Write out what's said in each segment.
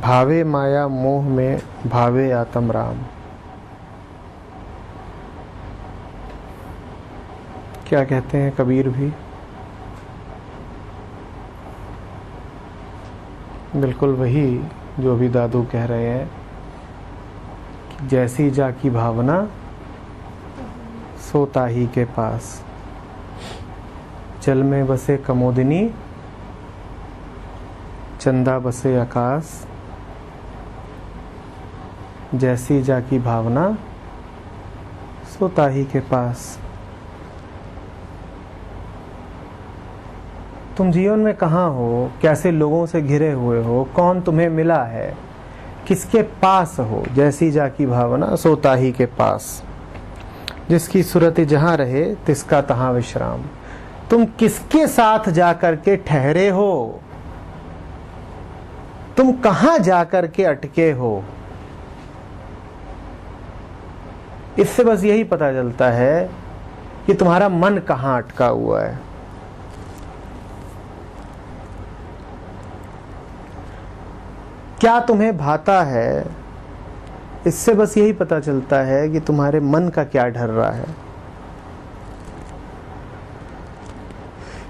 भावे माया मोह में भावे आत्म राम। क्या कहते हैं कबीर भी? बिल्कुल वही जो अभी दादू कह रहे हैं कि जैसी जाकी भावना सो ताही के पास। जल में बसे कमोदिनी, चंदा बसे आकाश। जैसी जाकी भावना सो ताही के पास। तुम जीवन में कहाँ हो, कैसे लोगों से घिरे हुए हो, कौन तुम्हें मिला है, किसके पास हो? जैसी जाकी भावना सो ताही के पास। जिसकी सूरत जहाँ रहे तिसका तहाँ विश्राम। तुम किसके साथ जाकर के ठहरे हो? तुम कहाँ जाकर के अटके हो? इससे बस यही पता चलता है कि तुम्हारा मन कहाँ अटका हुआ है। क्या तुम्हें भाता है, इससे बस यही पता चलता है कि तुम्हारे मन का क्या ढर रहा है।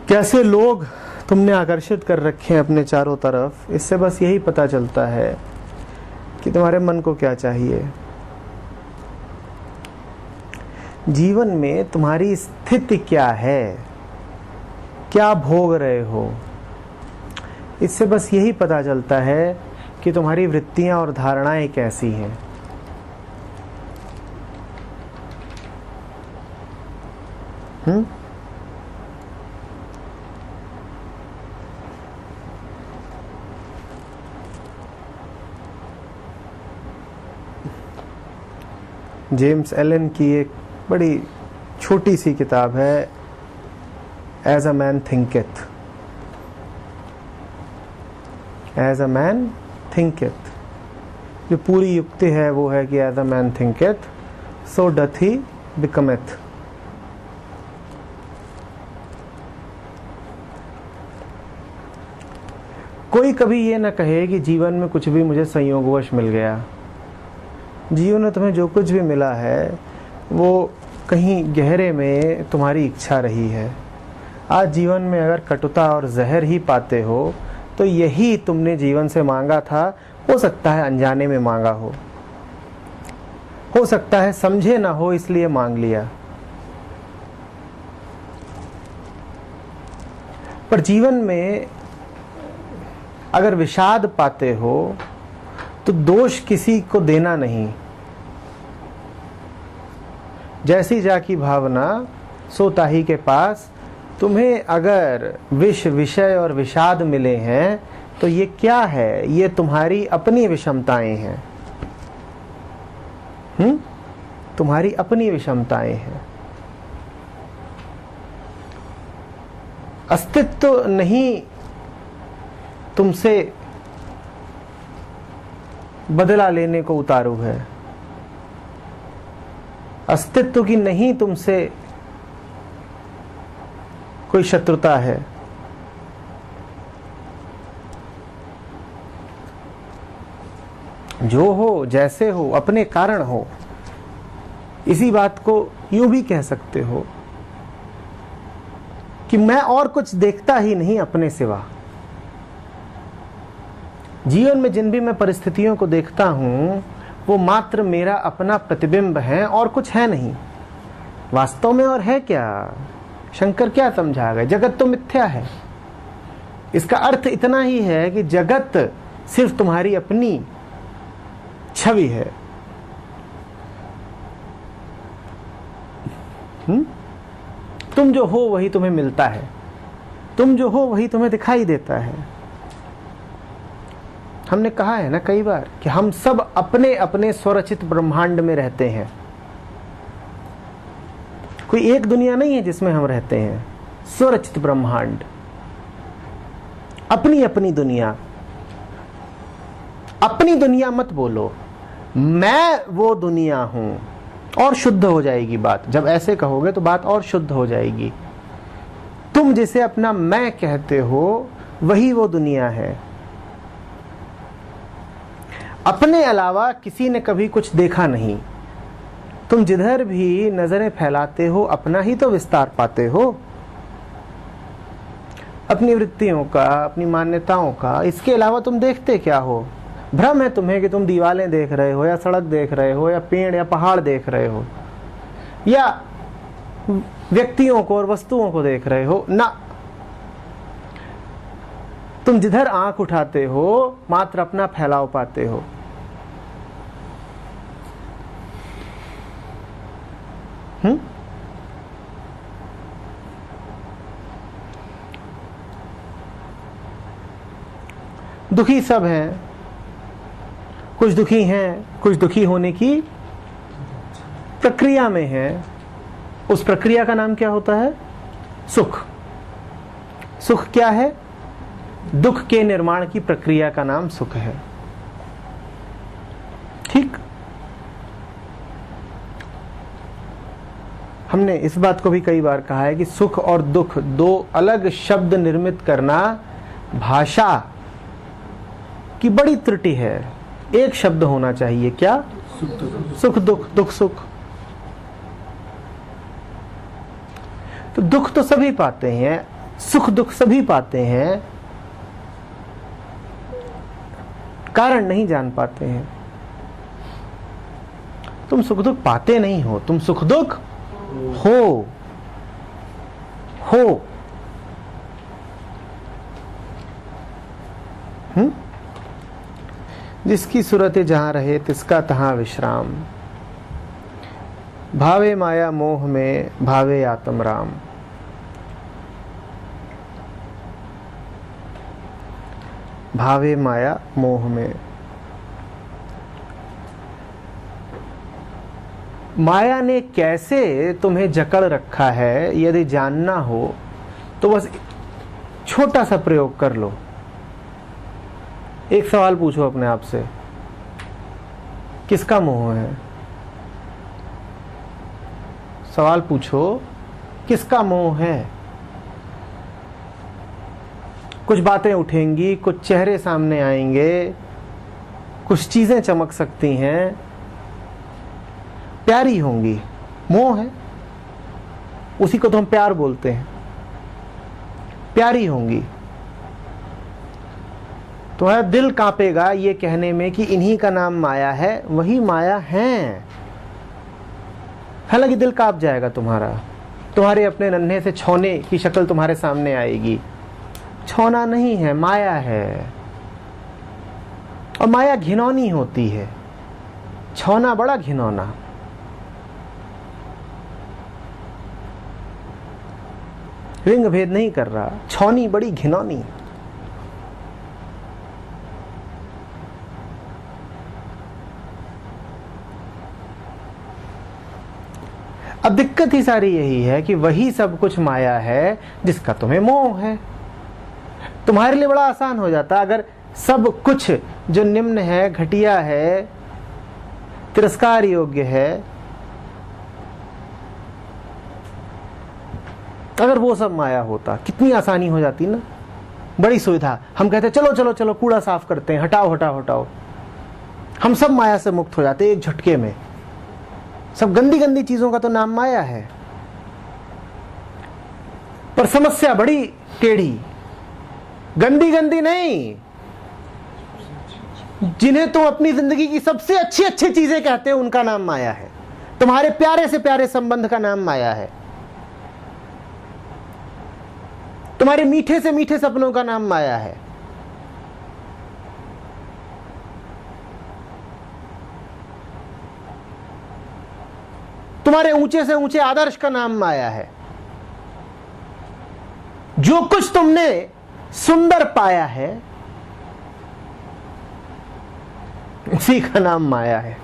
कैसे लोग तुमने आकर्षित कर रखे हैं अपने चारों तरफ, इससे बस यही पता चलता है कि तुम्हारे मन को क्या चाहिए। जीवन में तुम्हारी स्थिति क्या है, क्या भोग रहे हो, इससे बस यही पता चलता है कि तुम्हारी वृत्तियां और धारणाएं कैसी हैं। जेम्स एलन की एक बड़ी छोटी सी किताब है, as a man thinketh. As a man thinketh. जो पूरी युक्ति है वो है कि as a man thinketh so doth he becometh. कोई कभी ये ना कहे कि जीवन में कुछ भी मुझे संयोगवश मिल गया। जीवन में तुम्हें जो कुछ भी मिला है वो कहीं गहरे में तुम्हारी इच्छा रही है। आज जीवन में अगर कटुता और जहर ही पाते हो तो यही तुमने जीवन से मांगा था। हो सकता है अनजाने में मांगा हो सकता है समझे ना हो इसलिए मांग लिया। पर जीवन में अगर विषाद पाते हो तो दोष किसी को देना नहीं। जैसी जाकी भावना सो ताही के पास। तुम्हें अगर विषय और विषाद मिले हैं तो ये क्या है? ये तुम्हारी अपनी विषमताएं हैं। तुम्हारी अपनी विषमताएं हैं। अस्तित्व नहीं तुमसे बदला लेने को उतारू है। अस्तित्व की नहीं तुमसे कोई शत्रुता है। जो हो, जैसे हो, अपने कारण हो। इसी बात को यूं भी कह सकते हो कि मैं और कुछ देखता ही नहीं अपने सिवा। जीवन में जिन भी मैं परिस्थितियों को देखता हूं वो मात्र मेरा अपना प्रतिबिंब है और कुछ है नहीं। वास्तव में और है क्या? शंकर क्या समझा गए? जगत तो मिथ्या है। इसका अर्थ इतना ही है कि जगत सिर्फ तुम्हारी अपनी छवि है। तुम जो हो वही तुम्हें मिलता है। तुम जो हो वही तुम्हें दिखाई देता है। हमने कहा है ना कई बार कि हम सब अपने अपने स्वरचित ब्रह्मांड में रहते हैं। कोई एक दुनिया नहीं है जिसमें हम रहते हैं। स्वरचित ब्रह्मांड, अपनी अपनी दुनिया। अपनी दुनिया मत बोलो, मैं वो दुनिया हूं, और शुद्ध हो जाएगी बात। जब ऐसे कहोगे तो बात और शुद्ध हो जाएगी। तुम जिसे अपना मैं कहते हो वही वो दुनिया है। अपने अलावा किसी ने कभी कुछ देखा नहीं। तुम जिधर भी नजरें फैलाते हो अपना ही तो विस्तार पाते हो, अपनी वृत्तियों का, अपनी मान्यताओं का। इसके अलावा तुम देखते क्या हो? भ्रम है तुम्हें कि तुम दीवारें देख रहे हो या सड़क देख रहे हो या पेड़ या पहाड़ देख रहे हो या व्यक्तियों को और वस्तुओं को देख रहे हो ना। तुम जिधर आंख उठाते हो मात्र अपना फैलाव पाते हो। दुखी सब हैं, कुछ दुखी हैं, कुछ दुखी होने की प्रक्रिया में हैं। उस प्रक्रिया का नाम क्या होता है? सुख। सुख क्या है? दुख के निर्माण की प्रक्रिया का नाम सुख है। ठीक। हमने इस बात को भी कई बार कहा है कि सुख और दुख दो अलग शब्द निर्मित करना भाषा की बड़ी त्रुटि है। एक शब्द होना चाहिए, क्या? सुख दुख, दुख सुख। तो दुख तो सभी पाते हैं, सुख दुख सभी पाते हैं, कारण नहीं जान पाते हैं। तुम सुख दुख पाते नहीं हो, तुम सुख दुख हो। जिसकी सूरत जहां रहे तिसका तहां विश्राम, भावे माया मोह में भावे आत्म राम। भावे माया मोह में। माया ने कैसे तुम्हें जकड़ रखा है यदि जानना हो तो बस छोटा सा प्रयोग कर लो। एक सवाल पूछो अपने आप से, किसका मोह है? सवाल पूछो, किसका मोह है? कुछ बातें उठेंगी, कुछ चेहरे सामने आएंगे, कुछ चीजें चमक सकती हैं, प्यारी होंगी। मोह है, उसी को तो हम प्यार बोलते हैं। प्यारी होंगी। तुम्हारा दिल कांपेगा ये कहने में कि इन्हीं का नाम माया है, वही माया है। हालांकि दिल कांप जाएगा तुम्हारा। तुम्हारे अपने नन्हे से छौने की शक्ल तुम्हारे सामने आएगी। छौना नहीं है, माया है। और माया घिनौनी होती है, छौना बड़ा घिनौना। लिंग भेद नहीं कर रहा, छौनी बड़ी घिनौनी। अब दिक्कत ही सारी यही है कि वही सब कुछ माया है जिसका तुम्हें मोह है। तुम्हारे लिए बड़ा आसान हो जाता अगर सब कुछ जो निम्न है, घटिया है, तिरस्कार योग्य है, अगर वो सब माया होता, कितनी आसानी हो जाती ना। बड़ी सुविधा। हम कहते चलो चलो चलो कूड़ा साफ करते हैं, हटाओ हटाओ हटाओ। हम सब माया से मुक्त हो जाते एक झटके में। सब गंदी गंदी चीजों का तो नाम माया है। पर समस्या बड़ी टेढ़ी। गंदी गंदी नहीं, जिन्हें तुम अपनी जिंदगी की सबसे अच्छी अच्छी चीजें कहते हो उनका नाम माया है। तुम्हारे प्यारे से प्यारे संबंध का नाम माया है। तुम्हारे मीठे से मीठे सपनों का नाम माया है। तुम्हारे ऊंचे से ऊंचे आदर्श का नाम माया है। जो कुछ तुमने सुंदर पाया है उसी का नाम माया है,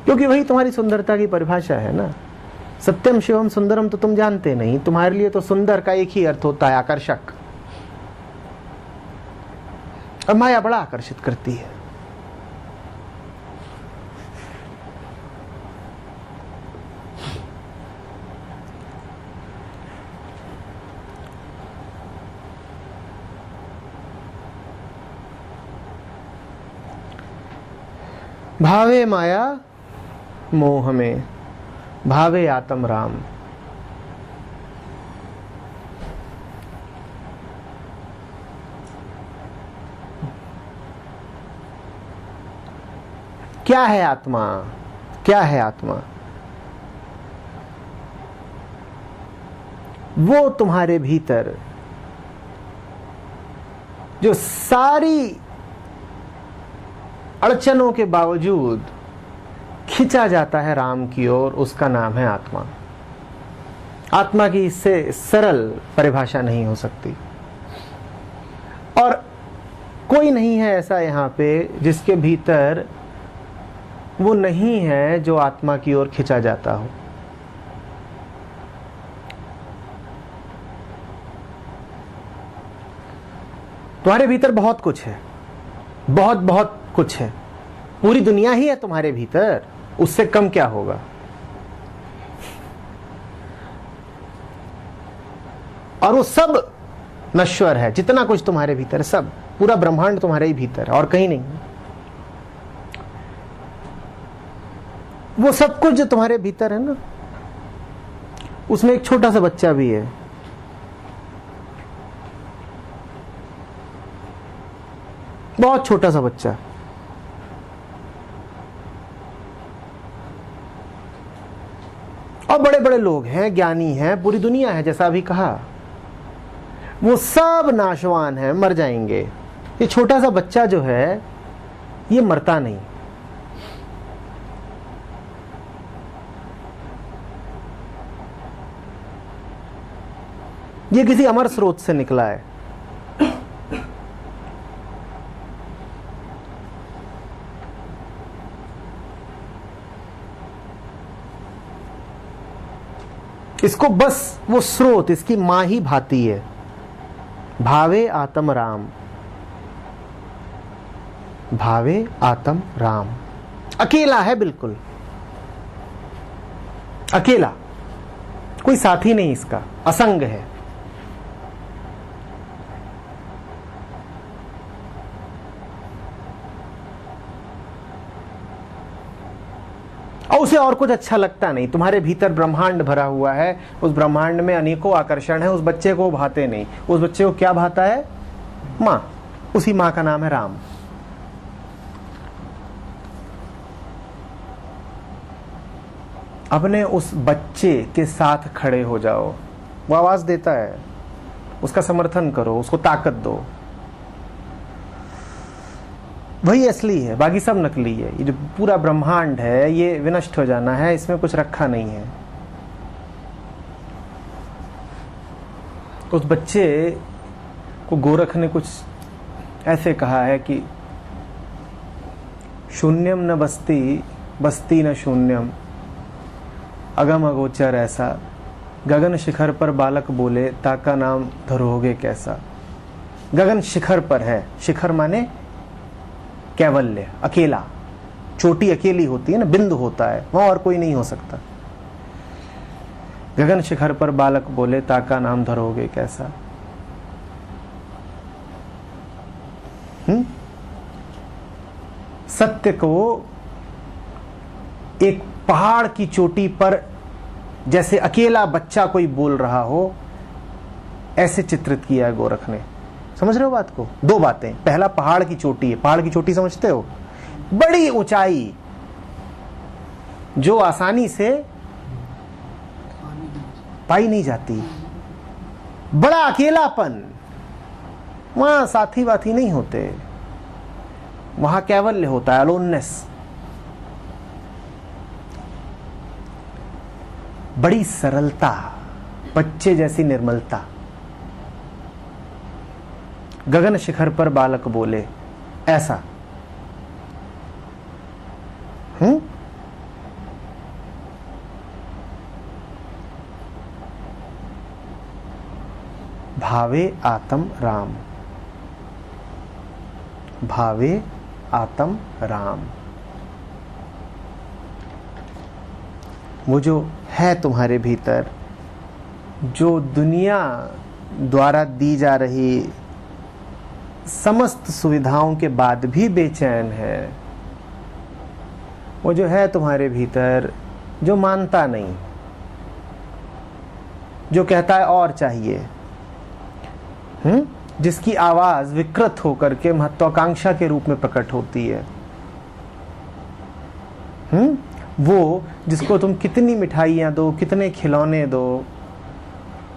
क्योंकि वही तुम्हारी सुंदरता की परिभाषा है ना। सत्यम शिवम सुंदरम तो तुम जानते नहीं। तुम्हारे लिए तो सुंदर का एक ही अर्थ होता है, आकर्षक। और माया बड़ा आकर्षित करती है। भावे माया मोह में, भावे आत्म राम। क्या है आत्मा? क्या है आत्मा? वो तुम्हारे भीतर जो सारी अड़चनों के बावजूद खिंचा जाता है राम की ओर, उसका नाम है आत्मा। आत्मा की इससे सरल परिभाषा नहीं हो सकती। और कोई नहीं है ऐसा यहां पे जिसके भीतर वो नहीं है जो आत्मा की ओर खिंचा जाता हो। तुम्हारे भीतर बहुत कुछ है, बहुत बहुत कुछ है। पूरी दुनिया ही है तुम्हारे भीतर, उससे कम क्या होगा। और वो सब नश्वर है। जितना कुछ तुम्हारे भीतर है, सब, पूरा ब्रह्मांड तुम्हारे ही भीतर है और कहीं नहीं। वो सब कुछ जो तुम्हारे भीतर है ना, उसमें एक छोटा सा बच्चा भी है। बहुत छोटा सा बच्चा। और बड़े बड़े लोग हैं, ज्ञानी हैं, पूरी दुनिया है, जैसा अभी कहा। वो सब नाशवान है, मर जाएंगे। ये छोटा सा बच्चा जो है, ये मरता नहीं। ये किसी अमर स्रोत से निकला है। इसको बस वो स्रोत, इसकी मां ही भाती है। भावे आत्म राम, भावे आत्म राम। अकेला है, बिल्कुल अकेला, कोई साथी नहीं इसका, असंग है। और उसे और कुछ अच्छा लगता नहीं। तुम्हारे भीतर ब्रह्मांड भरा हुआ है, उस ब्रह्मांड में अनेकों आकर्षण है, उस बच्चे को भाते नहीं। उस बच्चे को क्या भाता है? मां। उसी मां का नाम है राम। अपने उस बच्चे के साथ खड़े हो जाओ। वो आवाज देता है, उसका समर्थन करो, उसको ताकत दो। वही असली है, बाकी सब नकली है। ये जो पूरा ब्रह्मांड है, ये विनष्ट हो जाना है, इसमें कुछ रखा नहीं है। उस बच्चे को गोरख ने कुछ ऐसे कहा है कि शून्यम न बस्ती, बस्ती न शून्यम, अगम अगोचर ऐसा, गगन शिखर पर बालक बोले, ताका नाम धरोगे कैसा। गगन शिखर पर है, शिखर माने कैवल्य, अकेला। चोटी अकेली होती है ना, बिंदु होता है, वहां और कोई नहीं हो सकता। गगन शिखर पर बालक बोले, ताका नाम धरोगे कैसा। सत्य को एक पहाड़ की चोटी पर जैसे अकेला बच्चा कोई बोल रहा हो, ऐसे चित्रित किया है गोरख ने। समझ रहे हो बात को? दो बातें। पहला, पहाड़ की चोटी है। पहाड़ की चोटी समझते हो? बड़ी ऊंचाई जो आसानी से पाई नहीं जाती। बड़ा अकेलापन, वहां साथी वाथी नहीं होते, वहां कैवल्य होता है, अलोननेस। बड़ी सरलता, बच्चे जैसी निर्मलता। गगन शिखर पर बालक बोले, ऐसा। भावे आत्म राम, भावे आत्म राम। वो जो है तुम्हारे भीतर, जो दुनिया द्वारा दी जा रही समस्त सुविधाओं के बाद भी बेचैन है, वो जो है तुम्हारे भीतर, जो मानता नहीं, जो कहता है और चाहिए, जिसकी आवाज विकृत होकर के महत्वाकांक्षा के रूप में प्रकट होती है, वो जिसको तुम कितनी मिठाइयां दो, कितने खिलौने दो,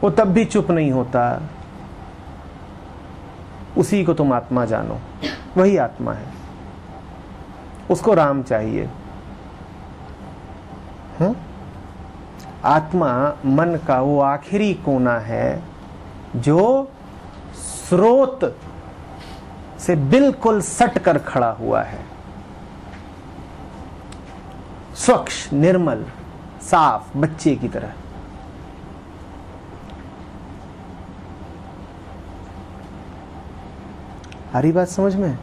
वो तब भी चुप नहीं होता, उसी को तुम आत्मा जानो। वही आत्मा है, उसको राम चाहिए। आत्मा मन का वो आखिरी कोना है जो स्रोत से बिल्कुल सट कर खड़ा हुआ है, स्वच्छ, निर्मल, साफ, बच्चे की तरह। आ रही बात समझ में?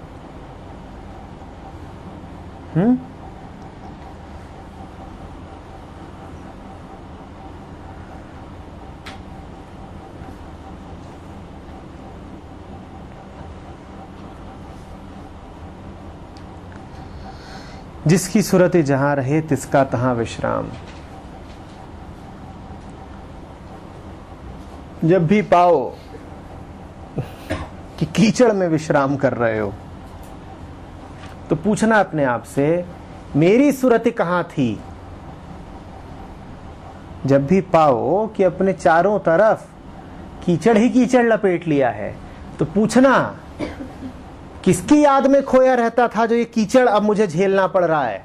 जिसकी सूरत जहां रहे तिसका तहां विश्राम। जब भी पाओ कि कीचड़ में विश्राम कर रहे हो, तो पूछना अपने आप से, मेरी सूरत कहां थी? जब भी पाओ कि अपने चारों तरफ कीचड़ ही कीचड़ लपेट लिया है, तो पूछना, किसकी याद में खोया रहता था जो ये कीचड़ अब मुझे झेलना पड़ रहा है?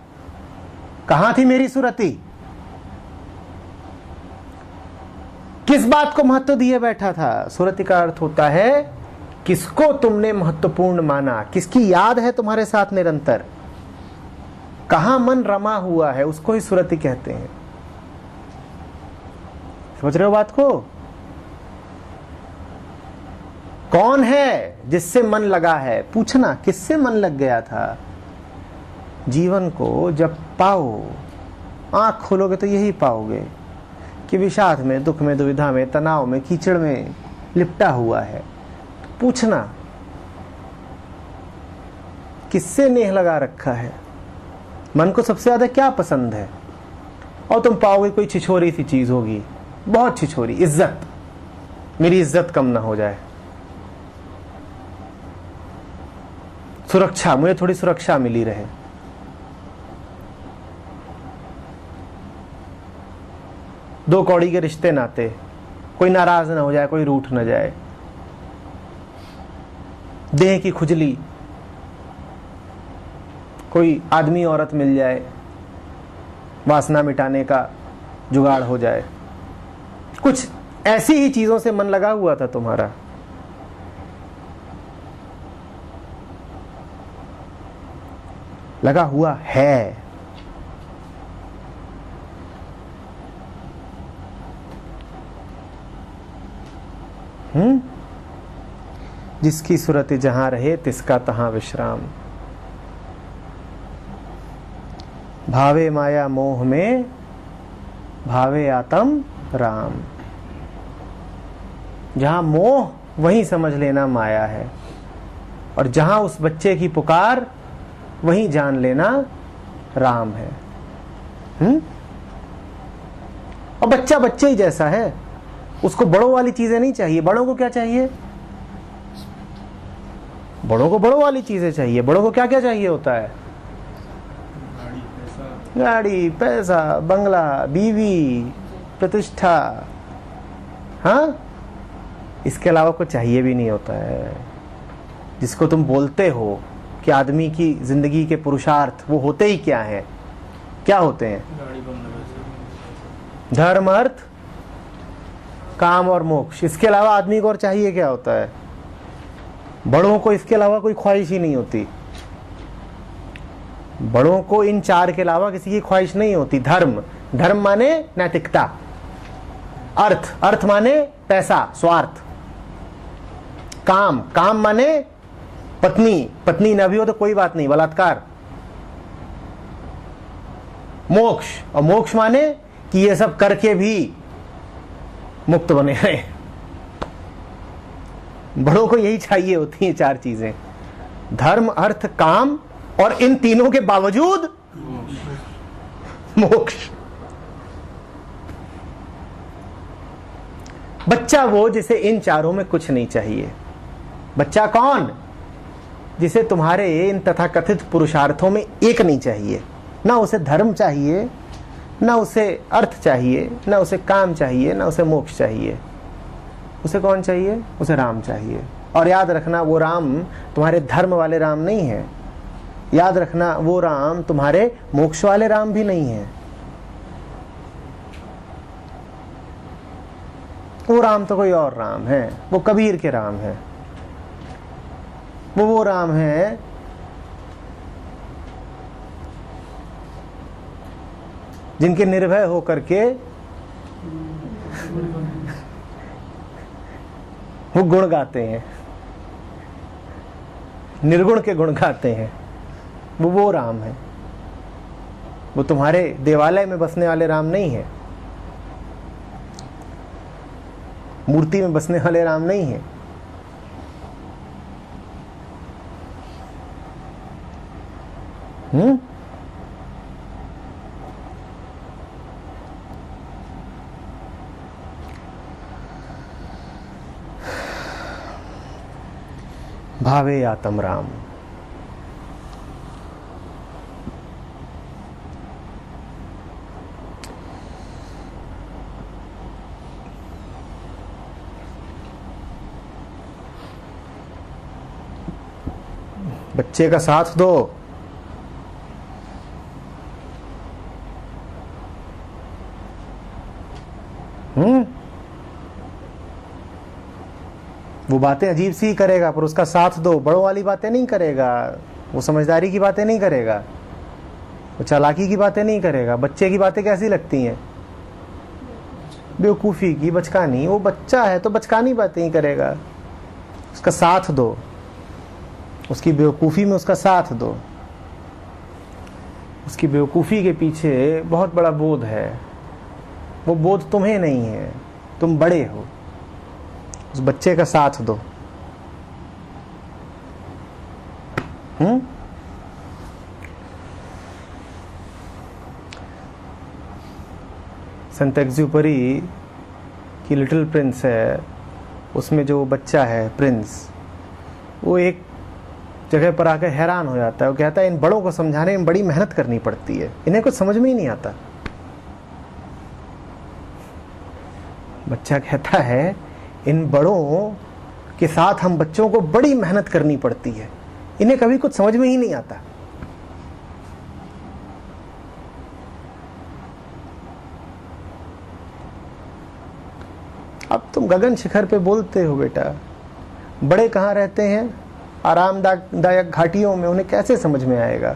कहां थी मेरी सूरती? किस बात को महत्व दिए बैठा था? सूरती का अर्थ होता है किसको तुमने महत्वपूर्ण माना, किसकी याद है तुम्हारे साथ निरंतर, कहां मन रमा हुआ है, उसको ही सूरती कहते हैं। समझ रहे हो बात को? कौन है जिससे मन लगा है? पूछना, किससे मन लग गया था? जीवन को जब पाओ, आंख खोलोगे तो यही पाओगे कि विषाद में, दुख में, दुविधा में, तनाव में, कीचड़ में लिपटा हुआ है। पूछना, किससे नेह लगा रखा है? मन को सबसे ज्यादा क्या पसंद है? और तुम पाओगे कोई छिछोरी सी चीज होगी, बहुत छिछोरी, इज्जत, मेरी इज्जत कम ना हो जाए, सुरक्षा, मुझे थोड़ी सुरक्षा मिली रहे। दो कौड़ी के रिश्ते नाते, कोई नाराज ना हो जाए, कोई रूठ ना जाए, देह की खुजली, कोई आदमी औरत मिल जाए, वासना मिटाने का जुगाड़ हो जाए, कुछ ऐसी ही चीजों से मन लगा हुआ था तुम्हारा। लगा हुआ है। जिसकी सूरत जहां रहे तिसका तहां विश्राम। भावे माया मोह में, भावे आत्म राम। जहां मोह, वहीं समझ लेना माया है, और जहां उस बच्चे की पुकार, वहीं जान लेना राम है। और बच्चा बच्चे ही जैसा है, उसको बड़ों वाली चीजें नहीं चाहिए। बड़ों को क्या चाहिए? बड़ों को बड़ों वाली चीजें चाहिए। बड़ों को क्या क्या चाहिए होता है? गाड़ी, पैसा, बंगला, बीवी, प्रतिष्ठा। हाँ, इसके अलावा कुछ चाहिए भी नहीं होता है। जिसको तुम बोलते हो कि आदमी की जिंदगी के पुरुषार्थ, वो होते ही क्या हैं? क्या होते हैं? धर्म, अर्थ, काम और मोक्ष। इसके अलावा आदमी को और चाहिए क्या होता है? बड़ों को इसके अलावा कोई ख्वाहिश ही नहीं होती। बड़ों को इन चार के अलावा किसी की ख्वाहिश नहीं होती। धर्म, धर्म माने नैतिकता। अर्थ, अर्थ माने पैसा, स्वार्थ। काम, काम माने पत्नी, पत्नी न भी हो तो कोई बात नहीं, बलात्कार। मोक्ष, और मोक्ष माने कि ये सब करके भी मुक्त बने रहे। बड़ों को यही चाहिए होती हैं चार चीजें, धर्म, अर्थ, काम, और इन तीनों के बावजूद मोक्ष। बच्चा वो जिसे इन चारों में कुछ नहीं चाहिए। बच्चा कौन? जिसे तुम्हारे इन तथाकथित पुरुषार्थों में एक नहीं चाहिए। ना उसे धर्म चाहिए, ना उसे अर्थ चाहिए, ना उसे काम चाहिए, ना उसे मोक्ष चाहिए। उसे कौन चाहिए? उसे राम चाहिए। और याद रखना, वो राम तुम्हारे धर्म वाले राम नहीं है। याद रखना, वो राम तुम्हारे मोक्ष वाले राम भी नहीं है। वो राम तो कोई और राम है। वो कबीर के राम है। वो राम है जिनके निर्भय होकर के वो गुण गाते हैं, निर्गुण के गुण गाते हैं। वो राम है। वो तुम्हारे देवालय में बसने वाले राम नहीं है, मूर्ति में बसने वाले राम नहीं है। भावे आत्म राम। बच्चे का साथ दो। वो बातें अजीब सी करेगा, पर उसका साथ दो। बड़ों वाली बातें नहीं करेगा, वो समझदारी की बातें नहीं करेगा, वो चालाकी की बातें नहीं करेगा। बच्चे की बातें कैसी लगती हैं? बेवकूफ़ी की, बचकानी। वो बच्चा है तो बचकानी बातें ही करेगा। उसका साथ दो, उसकी बेवकूफ़ी में उसका साथ दो। उसकी बेवकूफ़ी के पीछे बहुत बड़ा बोध है। वो बोध तुम्हें नहीं है, तुम बड़े हो। उस बच्चे का साथ दो। संत एग्जुपरी की लिटिल प्रिंस है, उसमें जो बच्चा है प्रिंस, वो एक जगह पर आकर हैरान हो जाता है। वो कहता है इन बड़ों को समझाने में बड़ी मेहनत करनी पड़ती है, इन्हें कुछ समझ में ही नहीं आता। बच्चा कहता है इन बड़ों के साथ हम बच्चों को बड़ी मेहनत करनी पड़ती है, इन्हें कभी कुछ समझ में ही नहीं आता। अब तुम गगन शिखर पे बोलते हो बेटा, बड़े कहाँ रहते हैं? आरामदायक घाटियों में, उन्हें कैसे समझ में आएगा?